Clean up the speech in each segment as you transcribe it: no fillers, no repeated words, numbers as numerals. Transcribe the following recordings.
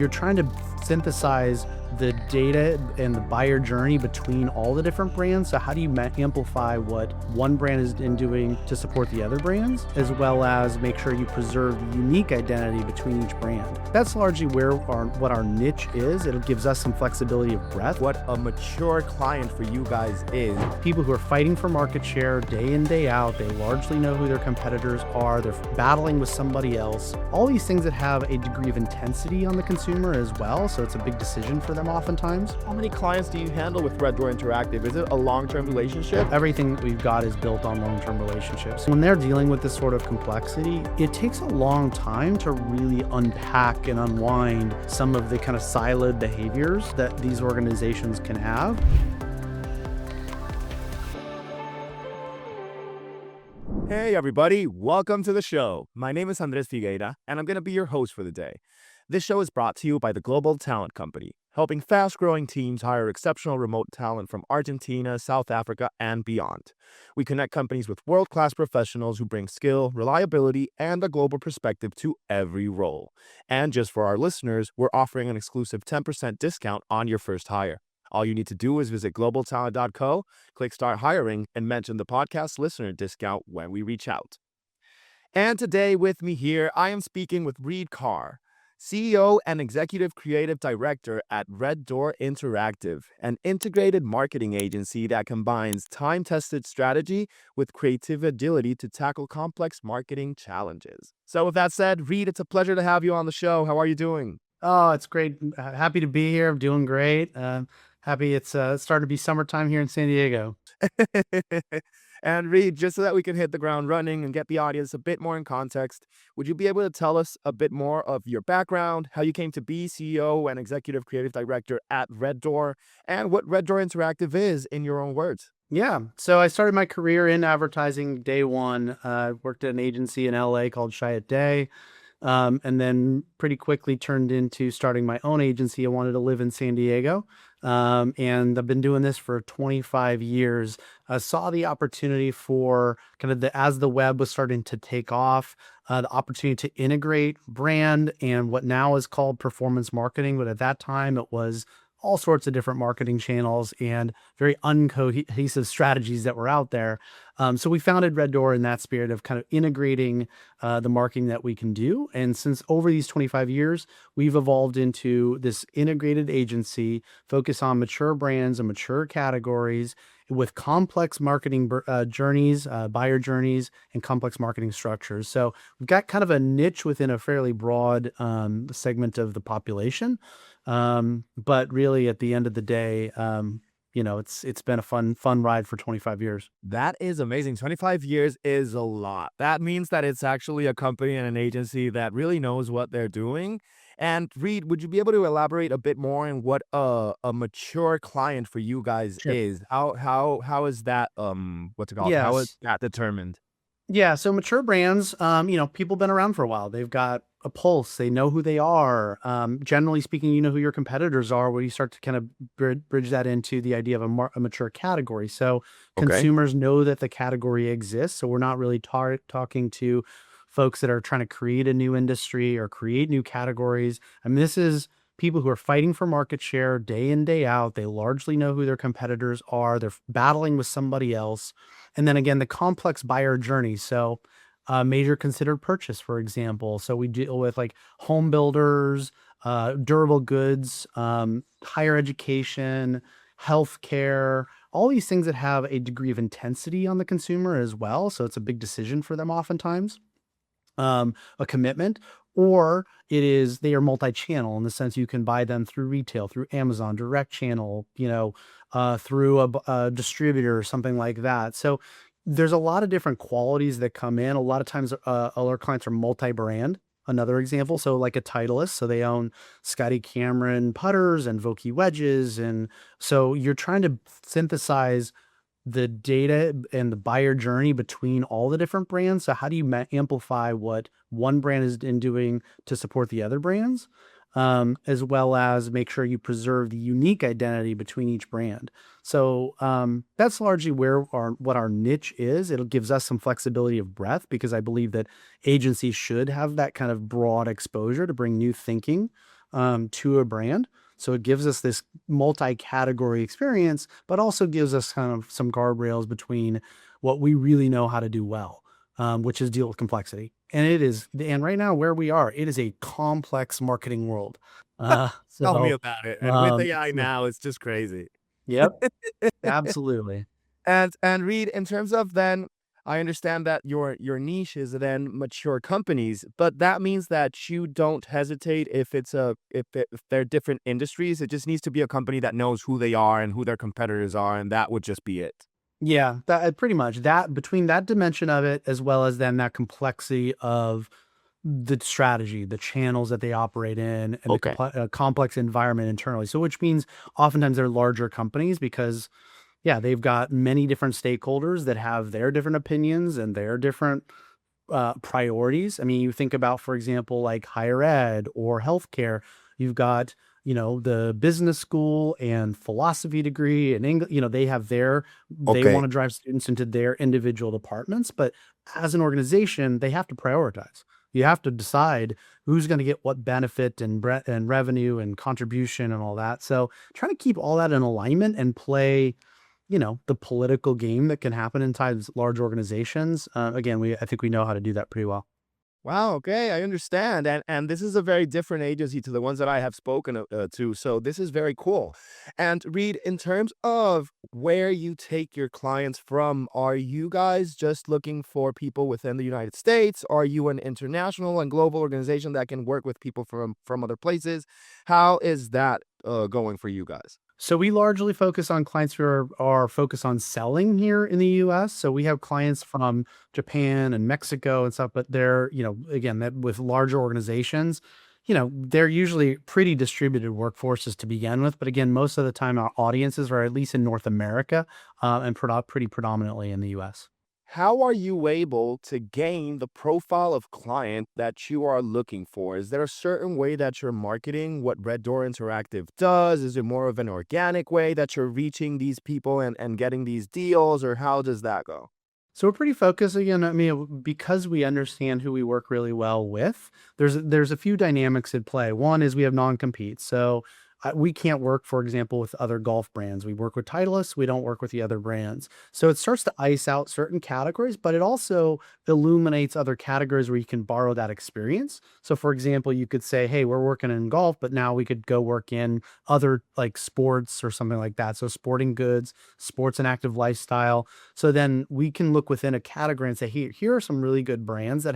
You're trying to synthesize the data and the buyer journey between all the different brands. So how do you amplify what one brand is doing to support the other brands, as well as make sure you preserve the unique identity between each brand? That's largely what our niche is. It gives us some flexibility of breadth. What a mature client for you guys is. People who are fighting for market share day in, day out. They largely know who their competitors are. They're battling with somebody else. All these things that have a degree of intensity on the consumer as well. So it's a big decision for them oftentimes. How many clients do you handle with Red Door Interactive? Is it a long-term relationship? Everything that we've got is built on long-term relationships. When they're dealing with this sort of complexity, it takes a long time to really unpack and unwind some of the kind of siloed behaviors that these organizations can have. Hey everybody, welcome to the show. My name is Andres Figueira, and I'm going to be your host for the day. This show is brought to you by the Global Talent Company, helping fast-growing teams hire exceptional remote talent from Argentina, South Africa, and beyond. We connect companies with world-class professionals who bring skill, reliability, and a global perspective to every role. And just for our listeners, we're offering an exclusive 10% discount on your first hire. All you need to do is visit globaltalent.co, click Start Hiring, and mention the podcast listener discount when we reach out. And today with me here, I am speaking with Reid Carr, CEO and Executive Creative Director at Red Door Interactive, an integrated marketing agency that combines time-tested strategy with creative agility to tackle complex marketing challenges. So with that said, Reid, it's a pleasure to have you on the show. How are you doing? Oh, it's great. Happy to be here. I'm doing great. Happy it's starting to be summertime here in San Diego. And Reid, just so that we can hit the ground running and get the audience a bit more in context, would you be able to tell us a bit more of your background, how you came to be CEO and Executive Creative Director at Red Door, and what Red Door Interactive is in your own words? Yeah. So I started my career in advertising day one. Worked at an agency in LA called Chiat. And then pretty quickly turned into starting my own agency. I wanted to live in San Diego. And I've been doing this for 25 years. I saw the opportunity for kind of as the web was starting to take off, the opportunity to integrate brand and what now is called performance marketing. But at that time, it was all sorts of different marketing channels and very uncohesive strategies that were out there. So we founded Red Door in that spirit of kind of integrating the marketing that we can do. And since over these 25 years, we've evolved into this integrated agency, focus on mature brands and mature categories with complex marketing journeys, buyer journeys, and complex marketing structures. So we've got kind of a niche within a fairly broad segment of the population. But really at the end of the day, it's been a fun ride for 25 years. That is amazing. 25 years is a lot. That means that it's actually a company and an agency that really knows what they're doing. And Reid, would you be able to elaborate a bit more on what a mature client for you guys Sure. is? How is that what's it called? How is Yes. that determined? Yeah. So mature brands, people been around for a while. They've got a pulse. They know who they are. Generally speaking, you know who your competitors are, where you start to kind of bridge that into the idea of a mature category. So Okay. consumers know that the category exists. So we're not really talking to folks that are trying to create a new industry or create new categories. I mean, this is people who are fighting for market share day in, day out. They largely know who their competitors are. They're battling with somebody else. And then again, the complex buyer journey. So major considered purchase, for example. So we deal with like home builders, durable goods, higher education, healthcare, all these things that have a degree of intensity on the consumer as well. So it's a big decision for them oftentimes, a commitment, or they are multi-channel in the sense you can buy them through retail, through Amazon, direct channel, through a distributor or something like that. So there's a lot of different qualities that come in. A lot of times, our clients are multi-brand. Another example, so like a Titleist, so they own Scotty Cameron putters and Vokey wedges, and so you're trying to synthesize the data and the buyer journey between all the different brands. So how do you amplify what one brand is doing to support the other brands, as well as make sure you preserve the unique identity between each brand? So that's largely what our niche is. It gives us some flexibility of breadth because I believe that agencies should have that kind of broad exposure to bring new thinking to a brand. So it gives us this multi-category experience, but also gives us kind of some guardrails between what we really know how to do well, which is deal with complexity. And right now where we are, it is a complex marketing world. Tell me So, about it. And with AI so now, it's just crazy. yep, absolutely. And Reid, in terms of then, I understand that your niche is then mature companies, but that means that you don't hesitate if they're different industries. It just needs to be a company that knows who they are and who their competitors are, and that would just be it. Yeah, that pretty much that between that dimension of it, as well as then that complexity of the strategy, the channels that they operate in, and the Okay. complex environment internally. So, which means oftentimes they're larger companies because, yeah, they've got many different stakeholders that have their different opinions and their different priorities. I mean, you think about, for example, like higher ed or healthcare, you've got, the business school and philosophy degree and English, they Okay. want to drive students into their individual departments. But as an organization, they have to prioritize. You have to decide who's going to get what benefit and revenue and contribution and all that. So trying to keep all that in alignment and play the political game that can happen inside large organizations. Again, I think we know how to do that pretty well. Wow, okay, I understand. And this is a very different agency to the ones that I have spoken to. So this is very cool. And Reid, in terms of where you take your clients from, are you guys just looking for people within the United States? Are you an international and global organization that can work with people from other places? How is that going for you guys? So we largely focus on clients who are focused on selling here in the US. So we have clients from Japan and Mexico and stuff, but they're, again, that with larger organizations, they're usually pretty distributed workforces to begin with. But again, most of the time our audiences are at least in North America, and pretty predominantly in the US. How are you able to gain the profile of client that you are looking for? Is there a certain way that you're marketing what Red Door Interactive does? Is it more of an organic way that you're reaching these people and getting these deals, or how does that go? So we're pretty focused again. I mean, because we understand who we work really well with. There's a few dynamics at play. One is we have non-compete, so we can't work, for example, with other golf brands. We work with Titleist. We don't work with the other brands. So it starts to ice out certain categories, but it also illuminates other categories where you can borrow that experience. So, for example, you could say, "Hey, we're working in golf, but now we could go work in other like sports or something like that." So, sporting goods, sports and active lifestyle. So then we can look within a category and say, "Hey, here are some really good brands that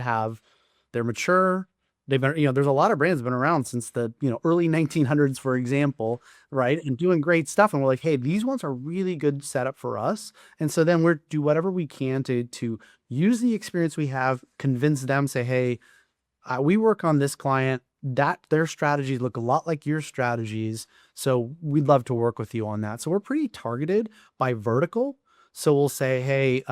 they're mature. They've been, there's a lot of brands that have been around since the, early 1900s, for example, right? And doing great stuff. And we're like, hey, these ones are really good setup for us. And so then we're do whatever we can to use the experience we have, convince them, say, hey, we work on this client that their strategies look a lot like your strategies. So we'd love to work with you on that. So we're pretty targeted by vertical. So we'll say, hey,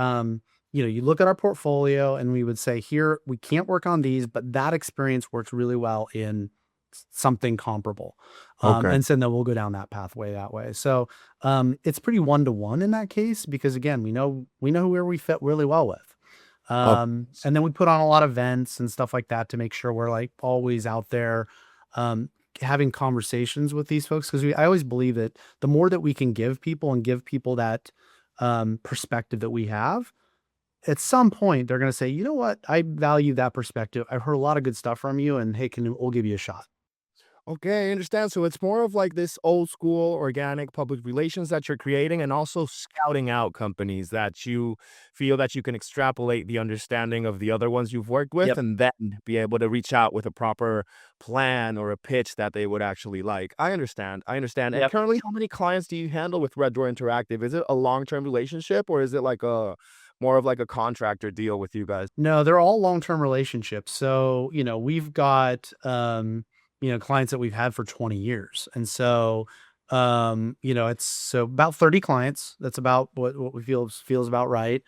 you look at our portfolio and we would say, here, we can't work on these, but that experience works really well in something comparable. Okay. And so then we'll go down that pathway that way. So it's pretty one-to-one in that case, because again, we know where we fit really well with. Oh, And then we put on a lot of events and stuff like that to make sure we're like always out there, having conversations with these folks. Cause I always believe that the more that we can give people and give people that, perspective that we have, at some point they're going to say, you know what? I value that perspective. I've heard a lot of good stuff from you, and hey, we'll give you a shot. okay, I understand. So it's more of like this old school organic public relations that you're creating, and also scouting out companies that you feel that you can extrapolate the understanding of the other ones you've worked with, Yep. and then be able to reach out with a proper plan or a pitch that they would actually like. I understand. I understand. And Yep. currently, how many clients do you handle with Red Door Interactive? Is it a long-term relationship, or is it like a more of like a contractor deal with you guys? No, they're all long-term relationships. So, we've got, clients that we've had for 20 years. And so, it's so about 30 clients. That's about what we feels about right.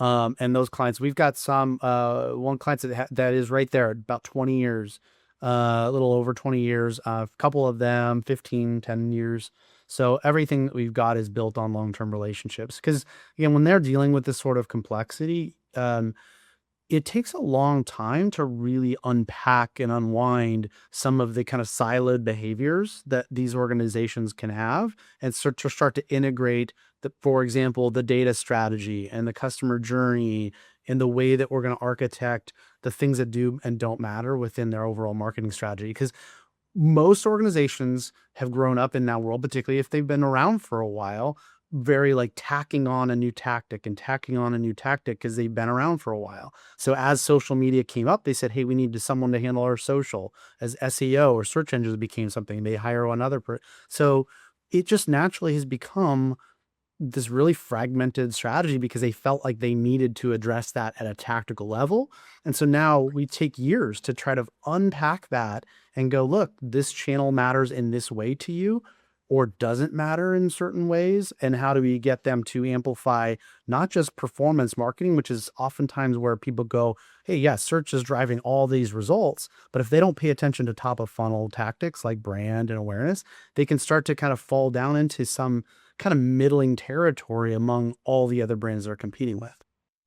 And those clients, we've got one client that is right there at about 20 years, a little over 20 years, a couple of them, 15, 10 years. So everything that we've got is built on long-term relationships. Cause again, when they're dealing with this sort of complexity, it takes a long time to really unpack and unwind some of the kind of siloed behaviors that these organizations can have and start to integrate for example, the data strategy and the customer journey and the way that we're going to architect the things that do and don't matter within their overall marketing strategy. Because most organizations have grown up in that world, particularly if they've been around for a while, very like tacking on a new tactic and tacking on a new tactic because they've been around for a while. So as social media came up, they said, hey, we need someone to handle our social. As SEO or search engines became something, they hire another person. So it just naturally has become this really fragmented strategy because they felt like they needed to address that at a tactical level. And so now we take years to try to unpack that and go, look, this channel matters in this way to you or doesn't matter in certain ways. And how do we get them to amplify not just performance marketing, which is oftentimes where people go, hey, yes, search is driving all these results. But if they don't pay attention to top of funnel tactics like brand and awareness, they can start to kind of fall down into some kind of middling territory among all the other brands they're competing with.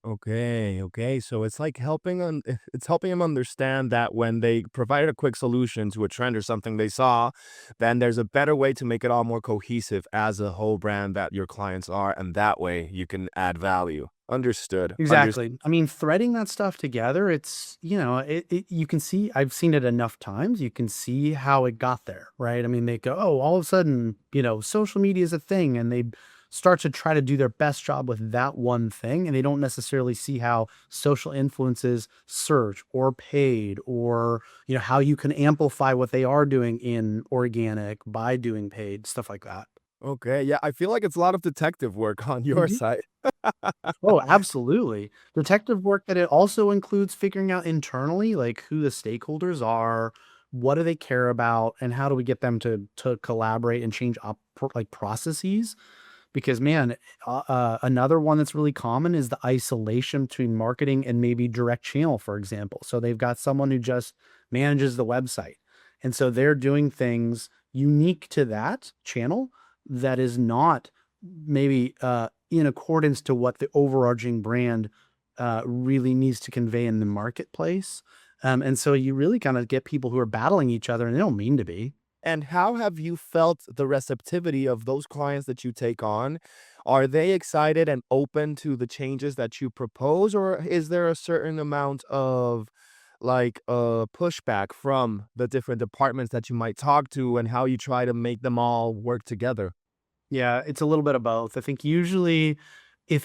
Okay, okay. So it's like it's helping them understand that when they provide a quick solution to a trend or something they saw, then there's a better way to make it all more cohesive as a whole brand that your clients are, and that way you can add value. Understood. Understood. Exactly. I mean, threading that stuff together, it's, you can see, I've seen it enough times. You can see how it got there, right? I mean, they go, oh, all of a sudden, social media is a thing. And they start to try to do their best job with that one thing. And they don't necessarily see how social influences search or paid or, how you can amplify what they are doing in organic by doing paid, stuff like that. Okay, yeah, I feel like it's a lot of detective work on your Mhm. side. Oh, absolutely. Detective work that it also includes figuring out internally, like who the stakeholders are, what do they care about, and how do we get them to collaborate and change up like processes? Because man, another one that's really common is the isolation between marketing and maybe direct channel, for example. So they've got someone who just manages the website, and so they're doing things unique to that channel that is not maybe in accordance to what the overarching brand really needs to convey in the marketplace. And so you really kind of get people who are battling each other, and they don't mean to be. And how have you felt the receptivity of those clients that you take on? Are they excited and open to the changes that you propose, or is there a certain amount of pushback from the different departments that you might talk to and how you try to make them all work together? Yeah, it's a little bit of both. I think usually if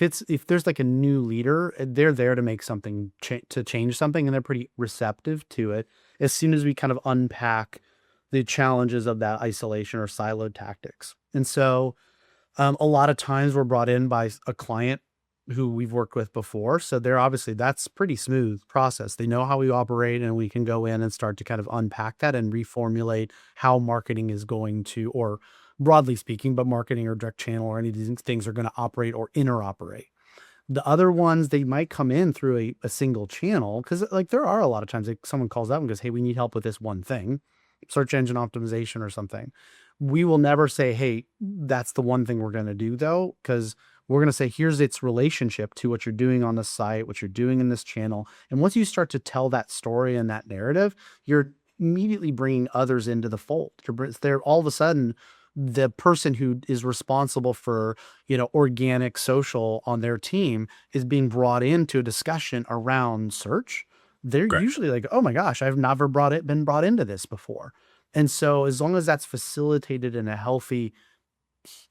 there's like a new leader, they're there to make something to change something, and they're pretty receptive to it as soon as we kind of unpack the challenges of that isolation or siloed tactics. And so a lot of times we're brought in by a client who we've worked with before. So they're obviously that's pretty smooth process. They know how we operate, and we can go in and start to kind of unpack that and reformulate how marketing is going to, or broadly speaking, but marketing or direct channel or any of these things are going to operate or interoperate. The other ones, they might come in through a single channel because like there are a lot of times like someone calls up and goes, hey, we need help with this one thing, search engine optimization or something. We will never say, hey, that's the one thing we're going to do though, because we're going to say, here's its relationship to what you're doing on the site, what you're doing in this channel. And once you start to tell that story and that narrative, you're immediately bringing others into the fold. They're all of a sudden the person who is responsible for, organic social on their team is being brought into a discussion around search. They're usually like, oh my gosh, I've never been brought into this before. And so as long as that's facilitated in a healthy,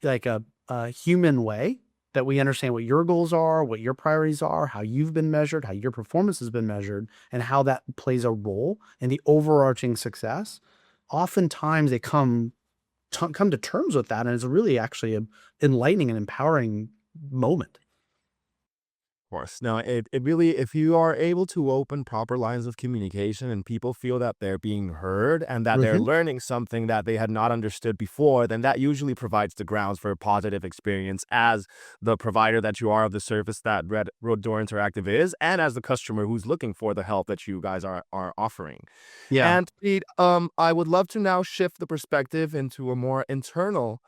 like a human way, that we understand what your goals are, what your priorities are, how you've been measured, how your performance has been measured, and how that plays a role in the overarching success, oftentimes they come to terms with that, and it's really actually a enlightening and empowering moment. Course. No, it really, if you are able to open proper lines of communication and people feel that they're being heard and that they're Mhm. learning something that they had not understood before, then that usually provides the grounds for a positive experience as the provider that you are of the service that Red Door Interactive is, and as the customer who's looking for the help that you guys are offering. Yeah. And Pete, I would love to now shift the perspective into a more internal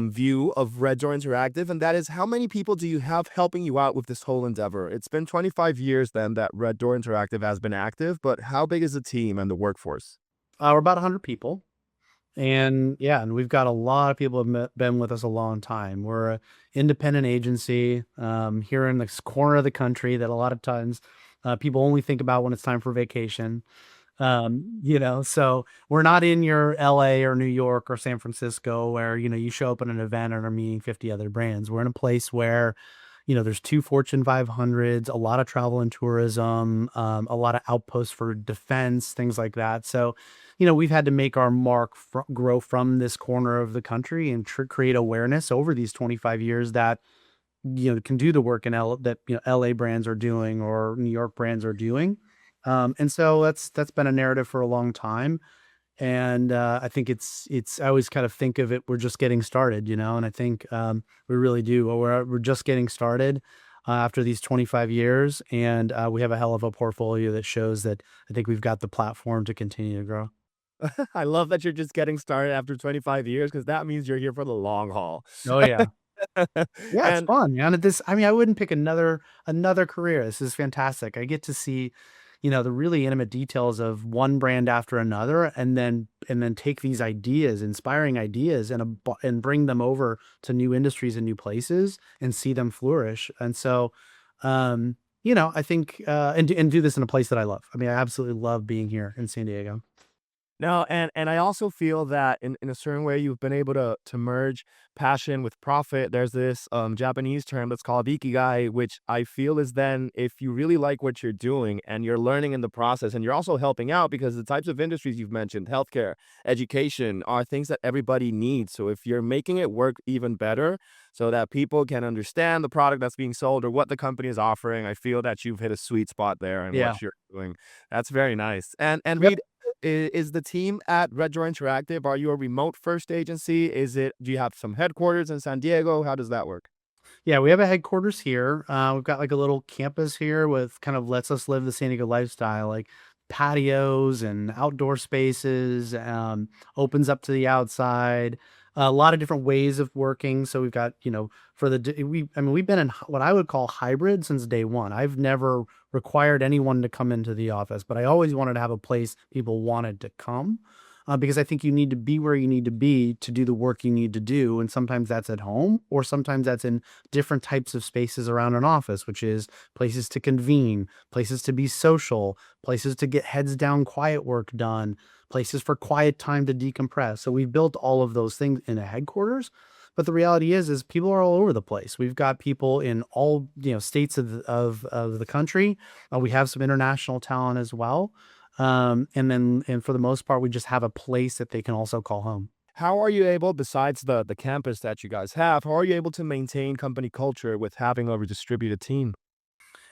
view of Red Door Interactive, and that is, how many people do you have helping you out with this whole endeavor? It's been 25 years then that Red Door Interactive has been active, but how big is the team and the workforce? We're about 100 people. And yeah, and we've got a lot of people who have been with us a long time. We're an independent agency here in this corner of the country that a lot of times people only think about when it's time for vacation. So we're not in your LA or New York or San Francisco where, you show up at an event and are meeting 50 other brands. We're in a place where, there's 2 Fortune 500s, a lot of travel and tourism, a lot of outposts for defense, things like that. So, we've had to make our mark grow from this corner of the country and create awareness over these 25 years that, can do the work in that, LA brands are doing or New York brands are doing. And so that's been a narrative for a long time. And I think I always kind of think of it, we're just getting started, and I think we really do. We're just getting started after these 25 years, and we have a hell of a portfolio that shows that I think we've got the platform to continue to grow. I love that you're just getting started after 25 years because that means you're here for the long haul. Oh yeah. Yeah, it's And fun, man. I wouldn't pick another career. This is fantastic. I get to see, the really intimate details of one brand after another, and then take these ideas, inspiring ideas, and bring them over to new industries and new places and see them flourish. And so, I think and do this in a place that I love. I absolutely love being here in San Diego. no, and I also feel that in a certain way you've been able to merge passion with profit. There's this Japanese term that's called ikigai, which I feel is then if you really like what you're doing and you're learning in the process and you're also helping out because the types of industries you've mentioned, healthcare, education, are things that everybody needs. So if you're making it work even better so that people can understand the product that's being sold or what the company is offering, I feel that you've hit a sweet spot there in Yeah. what you're doing. That's very nice. And Yep. Reid, is the team at Red Door Interactive, are you a remote first agency? Do you have some headquarters in San Diego? How does that work? Yeah, we have a headquarters here. We've got like a little campus here with kind of lets us live the San Diego lifestyle, like patios and outdoor spaces, opens up to the outside, a lot of different ways of working. So we've got, for we've been in what I would call hybrid since day one. I've never required anyone to come into the office, but I always wanted to have a place people wanted to come. Because I think you need to be where you need to be to do the work you need to do. And sometimes that's at home, or sometimes that's in different types of spaces around an office, which is places to convene, places to be social, places to get heads down quiet work done, places for quiet time to decompress. So we've built all of those things in a headquarters. But the reality is people are all over the place. We've got people in all states of the country. We have some international talent as well. And for the most part, we just have a place that they can also call home. How are you able, besides the campus that you guys have, how are you able to maintain company culture with having a distributed team?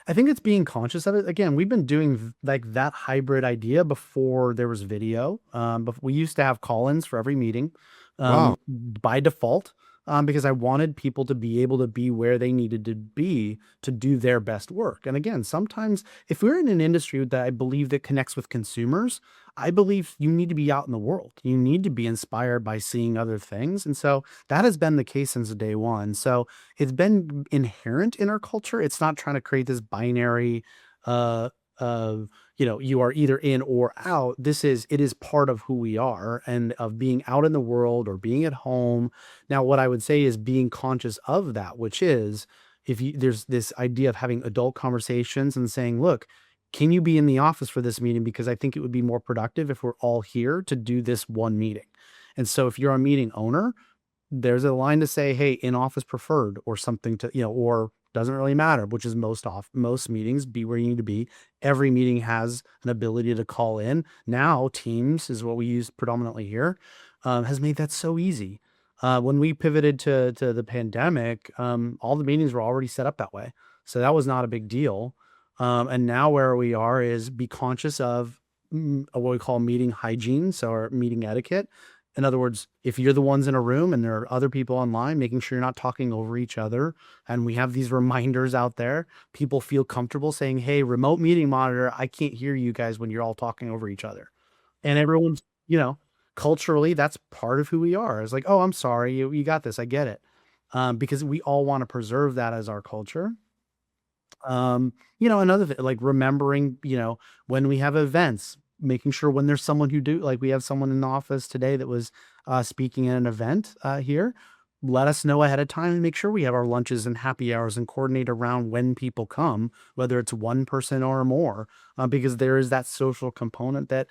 I think it's being conscious of it. Again, we've been doing like that hybrid idea before there was video. But we used to have call-ins for every meeting, Wow. by default, because I wanted people to be able to be where they needed to be to do their best work. And again, sometimes if we're in an industry that I believe that connects with consumers, I believe you need to be out in the world. You need to be inspired by seeing other things. And so that has been the case since day one. So it's been inherent in our culture. It's not trying to create this binary uh of you are either in or out. It is part of who we are and of being out in the world or being at home. Now what I would say is being conscious of that, which is if you there's this idea of having adult conversations and saying, look, can you be in the office for this meeting, because I think it would be more productive if we're all here to do this one meeting. And so if you're a meeting owner, there's a line to say, hey, in office preferred, or something to, or doesn't really matter, which is most meetings, be where you need to be. Every meeting has an ability to call in. Now Teams is what we use predominantly here, has made that so easy. When we pivoted to the pandemic, all the meetings were already set up that way. So that was not a big deal. And now where we are is be conscious of what we call meeting hygiene. So our meeting etiquette. In other words, if you're the ones in a room and there are other people online, making sure you're not talking over each other. And we have these reminders out there. People feel comfortable saying, hey, remote meeting monitor, I can't hear you guys when you're all talking over each other. And everyone's, culturally, that's part of who we are. It's like, oh, I'm sorry, you got this, I get it. Because we all want to preserve that as our culture. Another thing, like remembering, when we have events, making sure when there's someone who do like we have someone in the office today that was speaking at an event here, let us know ahead of time and make sure we have our lunches and happy hours and coordinate around when people come, whether it's one person or more, because there is that social component that,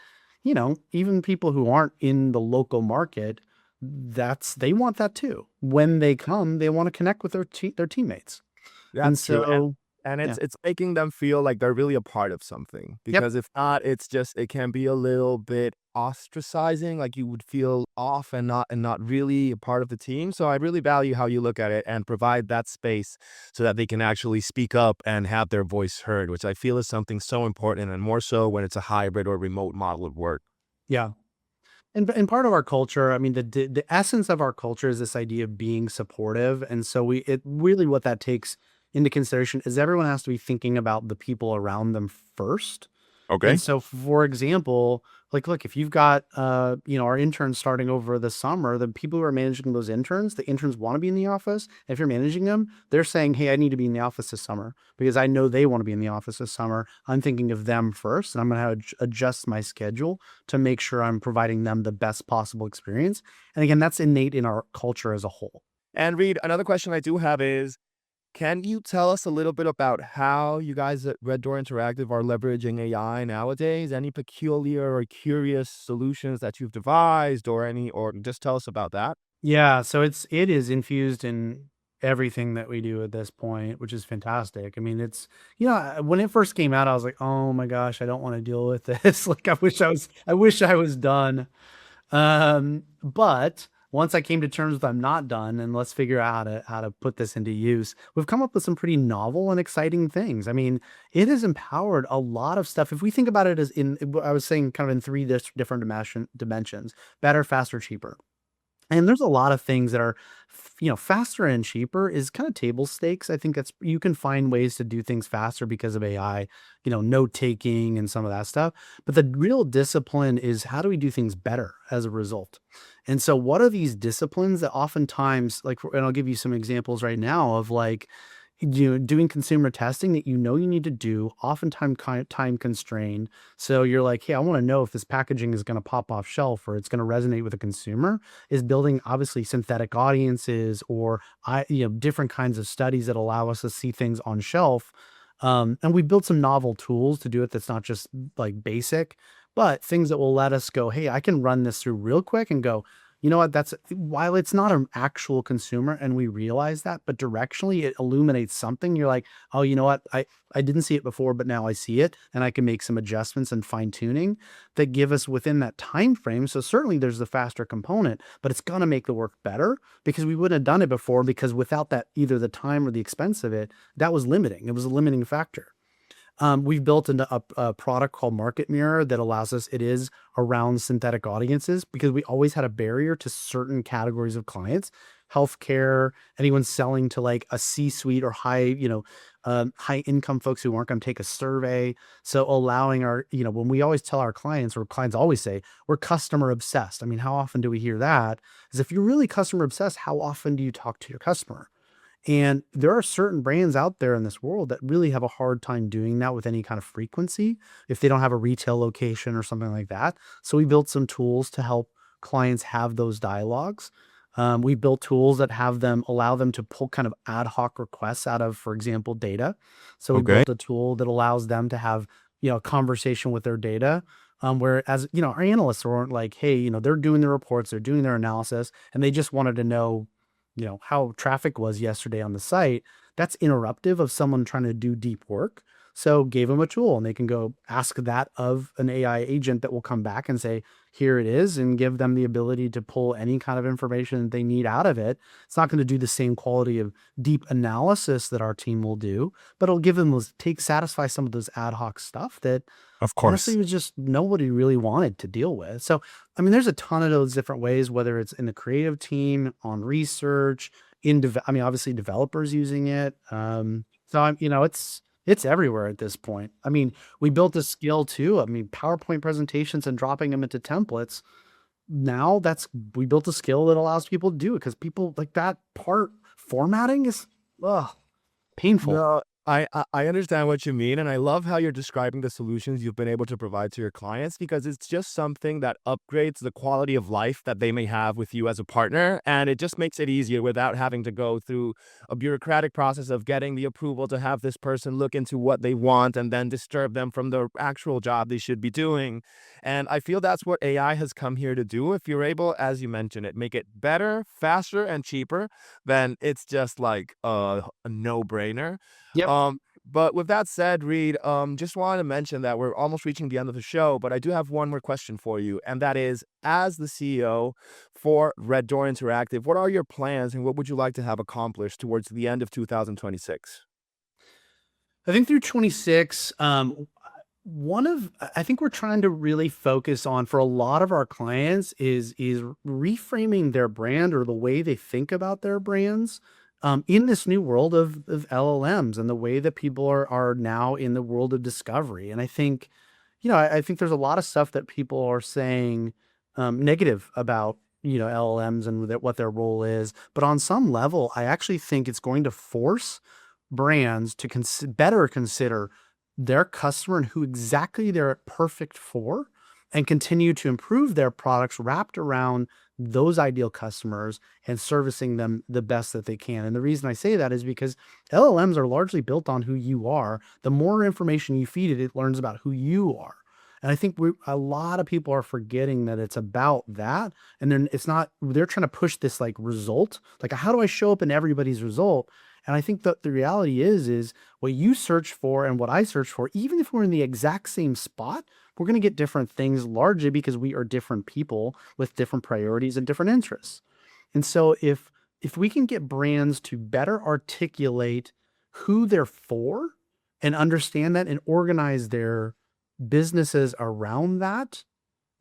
even people who aren't in the local market, they want that too. When they come, they want to connect with their teammates. And That's true. so, And yeah. it's making them feel like they're really a part of something. Yep. Because if not, it can be a little bit ostracizing, like you would feel off and not really a part of the team. So I really value how you look at it and provide that space so that they can actually speak up and have their voice heard, which I feel is something so important, and more so when it's a hybrid or remote model of work. Yeah. And part of our culture, I mean, the essence of our culture is this idea of being supportive, and so it really what that takes into consideration is everyone has to be thinking about the people around them first. And Okay. so, for example, like, look, if you've got, our interns starting over the summer, the people who are managing those interns, the interns want to be in the office. If you're managing them, they're saying, hey, I need to be in the office this summer because I know they want to be in the office this summer. I'm thinking of them first, and I'm going to have to adjust my schedule to make sure I'm providing them the best possible experience. And again, that's innate in our culture as a whole. And Reed, another question I do have is, can you tell us a little bit about how you guys at Red Door Interactive are leveraging AI nowadays? Any peculiar or curious solutions that you've devised, or just tell us about that? Yeah, so it is infused in everything that we do at this point, which is fantastic. I mean, when it first came out, I was like, "Oh my gosh, I don't want to deal with this." Like I wish I was done. But once I came to terms with I'm not done and let's figure out how to put this into use, we've come up with some pretty novel and exciting things. I mean, it has empowered a lot of stuff. If we think about it as I was saying kind of in three different dimensions: better, faster, cheaper. And there's a lot of things that are, faster and cheaper is kind of table stakes. I think you can find ways to do things faster because of AI, note taking and some of that stuff. But the real discipline is how do we do things better as a result? And so, what are these disciplines that oftentimes, like, and I'll give you some examples right now of like, doing consumer testing that you need to do, oftentimes time constrained. So you're like, hey, I want to know if this packaging is going to pop off shelf or it's going to resonate with a consumer. Is building obviously synthetic audiences or different kinds of studies that allow us to see things on shelf. And we built some novel tools to do it. That's not just like basic, but things that will let us go, hey, I can run this through real quick and go, you know what? That's while it's not an actual consumer and we realize that, but directionally it illuminates something. You're like, oh, you know what? I didn't see it before, but now I see it and I can make some adjustments and fine tuning that give us within that time frame. So certainly there's the faster component, but it's going to make the work better because we wouldn't have done it before because without that, either the time or the expense of it, that was limiting. It was a limiting factor. We've built a product called Market Mirror that allows us, it is around synthetic audiences because we always had a barrier to certain categories of clients, healthcare, anyone selling to like a C-suite or high income folks who aren't going to take a survey. So allowing when we always tell our clients, or clients always say, we're customer obsessed. I mean, how often do we hear that? Is if you're really customer obsessed, how often do you talk to your customer? And there are certain brands out there in this world that really have a hard time doing that with any kind of frequency if they don't have a retail location or something like that. So we built some tools to help clients have those dialogues. We built tools that have them allow them to pull kind of ad hoc requests out of, for example, data. So we Okay. built a tool that allows them to have, a conversation with their data. Whereas, our analysts weren't like, hey, they're doing their reports, they're doing their analysis, and they just wanted to know how traffic was yesterday on the site. That's interruptive of someone trying to do deep work. So gave them a tool and they can go ask that of an AI agent that will come back and say, here it is, and give them the ability to pull any kind of information that they need out of it. It's not going to do the same quality of deep analysis that our team will do, but it'll give them satisfy some of those ad hoc stuff that Of honestly course. was just nobody really wanted to deal with. So, I mean, there's a ton of those different ways, whether it's in the creative team, on research, obviously developers using it. So it's everywhere at this point. I mean, we built a skill too. I mean, PowerPoint presentations and dropping them into templates. now we built a skill that allows people to do it, because people like that part formatting is painful. No, I understand what you mean, and I love how you're describing the solutions you've been able to provide to your clients because it's just something that upgrades the quality of life that they may have with you as a partner, and it just makes it easier without having to go through a bureaucratic process of getting the approval to have this person look into what they want and then disturb them from the actual job they should be doing. And I feel that's what AI has come here to do. If you're able, as you mentioned it, make it better, faster, and cheaper, then it's just like a no-brainer. Yep. But with that said, Reid, just wanted to mention that we're almost reaching the end of the show, but I do have one more question for you, and that is, as the CEO for Red Door Interactive, what are your plans and what would you like to have accomplished towards the end of 2026? I think through 26, I think we're trying to really focus on, for a lot of our clients, is reframing their brand or the way they think about their brands, in this new world of LLMs, and the way that people are now in the world of discovery. And I think, I think there's a lot of stuff that people are saying negative about, LLMs and what their role is. But on some level, I actually think it's going to force brands to better consider their customer and who exactly they're perfect for, and continue to improve their products wrapped around those ideal customers and servicing them the best that they can. And the reason I say that is because LLMs are largely built on who you are. The more information you feed it, it learns about who you are. And I think a lot of people are forgetting that it's about that. And then it's not, they're trying to push this like result, like how do I show up in everybody's result? And I think that the reality is what you search for and what I search for, even if we're in the exact same spot, we're going to get different things, largely because we are different people with different priorities and different interests. And so if we can get brands to better articulate who they're for and understand that and organize their businesses around that,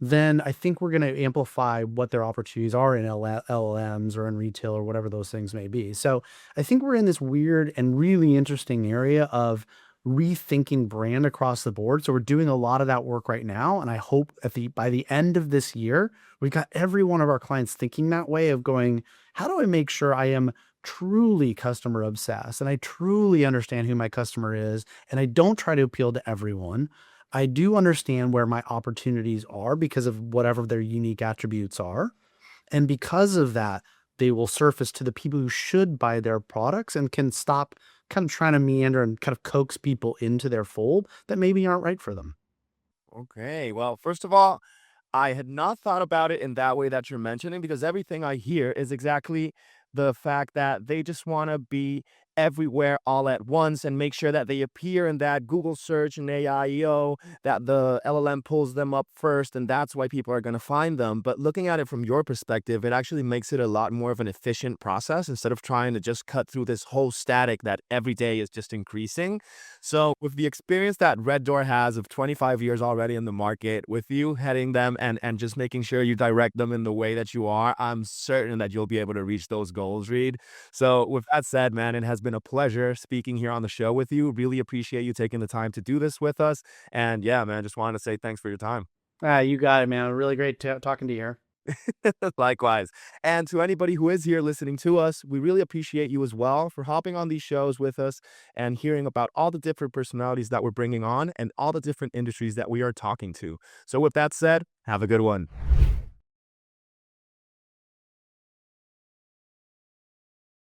then I think we're going to amplify what their opportunities are in LLMs or in retail or whatever those things may be. So I think we're in this weird and really interesting area of rethinking brand across the board. So we're doing a lot of that work right now. And I hope by the end of this year, we've got every one of our clients thinking that way, of going, how do I make sure I am truly customer obsessed and I truly understand who my customer is, and I don't try to appeal to everyone. I do understand where my opportunities are because of whatever their unique attributes are. And because of that, they will surface to the people who should buy their products, and can stop kind of trying to meander and kind of coax people into their fold that maybe aren't right for them. Okay, well, first of all, I had not thought about it in that way that you're mentioning because everything I hear is exactly the fact that they just want to be everywhere all at once and make sure that they appear in that Google search and AIO, that the LLM pulls them up first, and that's why people are going to find them. But looking at it from your perspective, it actually makes it a lot more of an efficient process instead of trying to just cut through this whole static that every day is just increasing. So with the experience that Red Door has of 25 years already in the market, with you heading them and just making sure you direct them in the way that you are, I'm certain that you'll be able to reach those goals, Reid. So with that said, man, it has been a pleasure speaking here on the show with you. Really appreciate you taking the time to do this with us. And yeah, man, just wanted to say thanks for your time. You got it, man. Really great talking to you here. Likewise. And to anybody who is here listening to us, we really appreciate you as well for hopping on these shows with us and hearing about all the different personalities that we're bringing on and all the different industries that we are talking to. So with that said, have a good one.